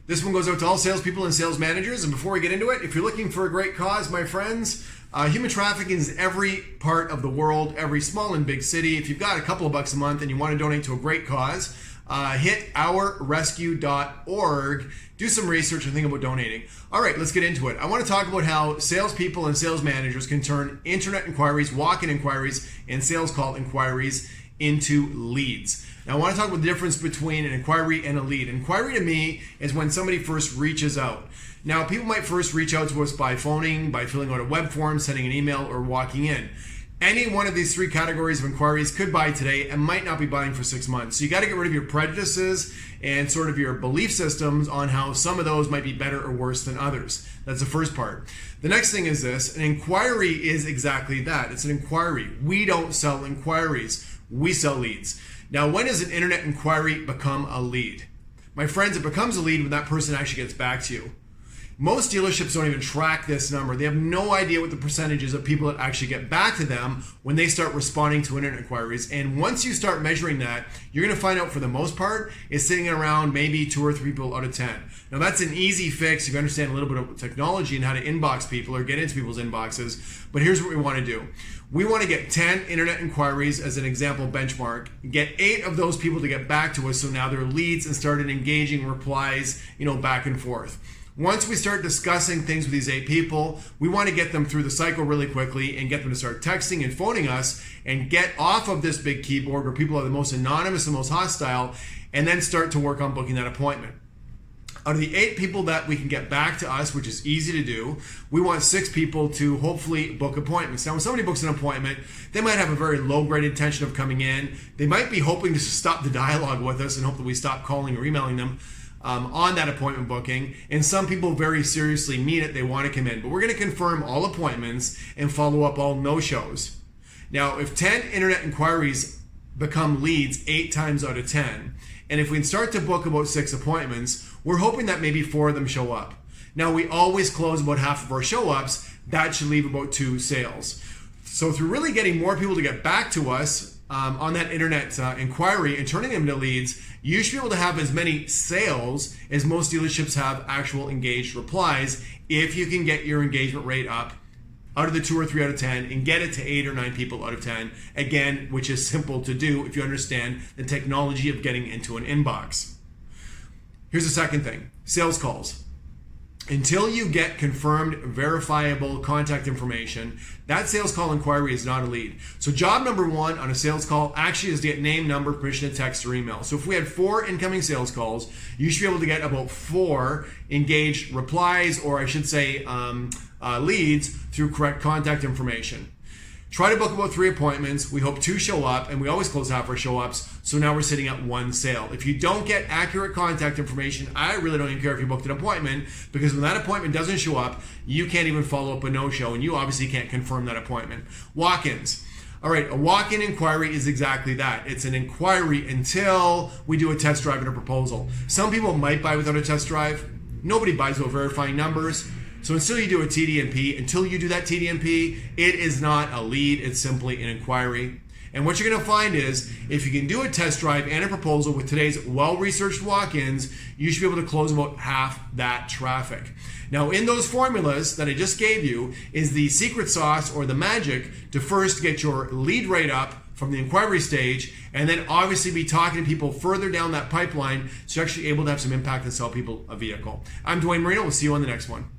This one goes out to all salespeople and sales managers. And before we get into it, if you're looking for a great cause, my friends, human trafficking is every part of the world, every small and big city. If you've got a couple of bucks a month and you want to donate to a great cause, hit ourrescue.org. Do some research and think about donating. All right, let's get into it. I want to talk about how salespeople and sales managers can turn internet inquiries, walk-in inquiries, and sales call inquiries into leads. Now, I want to talk about the difference between an inquiry and a lead. Inquiry to me is when somebody first reaches out. Now, people might first reach out to us by phoning, by filling out a web form, sending an email, or walking in. Any one of these three categories of inquiries could buy today and might not be buying for 6 months. So you got to get rid of your prejudices and sort of your belief systems on how some of those might be better or worse than others. That's the first part. The next thing is this. An inquiry is exactly that. It's an inquiry. We don't sell inquiries. We sell leads. Now, when does an internet inquiry become a lead? My friends, it becomes a lead when that person actually gets back to you. Most dealerships don't even track this number. They have no idea what the percentage is of people that actually get back to them when they start responding to internet inquiries. And once you start measuring that, you're going to find out for the most part, it's sitting around maybe 2 or 3 people out of 10. Now that's an easy fix if you understand a little bit of technology and how to inbox people or get into people's inboxes. But here's what we want to do. We want to get 10 internet inquiries as an example benchmark, get 8 of those people to get back to us so now they're leads and started engaging replies, back and forth. Once we start discussing things with these 8 people, we want to get them through the cycle really quickly and get them to start texting and phoning us and get off of this big keyboard where people are the most anonymous and most hostile, and then start to work on booking that appointment. Out of the 8 people that we can get back to us, which is easy to do, we want 6 people to hopefully book appointments. Now, when somebody books an appointment, they might have a very low-grade intention of coming in. They might be hoping to stop the dialogue with us and hope that we stop calling or emailing them on that appointment booking. And some people very seriously mean it. They want to come in. But we're going to confirm all appointments and follow up all no-shows. Now, if 10 internet inquiries become leads 8 times out of 10, and if we start to book about 6 appointments, we're hoping that maybe 4 of them show up. Now, we always close about half of our show-ups. That should leave about 2 sales. So through really getting more people to get back to us on that internet inquiry and turning them into leads, you should be able to have as many sales as most dealerships have actual engaged replies if you can get your engagement rate up out of the 2 or 3 out of 10 and get it to 8 or 9 people out of 10, again, which is simple to do if you understand the technology of getting into an inbox. Here's the second thing, sales calls. Until you get confirmed, verifiable contact information, that sales call inquiry is not a lead. So job number 1 on a sales call actually is to get name, number, permission to text or email. So if we had 4 incoming sales calls, you should be able to get about 4 engaged replies, or I should say leads, through correct contact information. Try to book about 3 appointments. We hope 2 show up, and we always close half our show-ups, so now we're sitting at 1 sale. If you don't get accurate contact information, I really don't even care if you booked an appointment, because when that appointment doesn't show up, you can't even follow up a no-show, and you obviously can't confirm that appointment. Walk-ins. All right, a walk-in inquiry is exactly that. It's an inquiry until we do a test drive and a proposal. Some people might buy without a test drive. Nobody buys without verifying numbers. So until you do a TDNP, until you do that TDNP, it is not a lead, it's simply an inquiry. And what you're going to find is, if you can do a test drive and a proposal with today's well-researched walk-ins, you should be able to close about half that traffic. Now, in those formulas that I just gave you is the secret sauce or the magic to first get your lead rate up from the inquiry stage, and then obviously be talking to people further down that pipeline so you're actually able to have some impact and sell people a vehicle. I'm Dwayne Marino. We'll see you on the next one.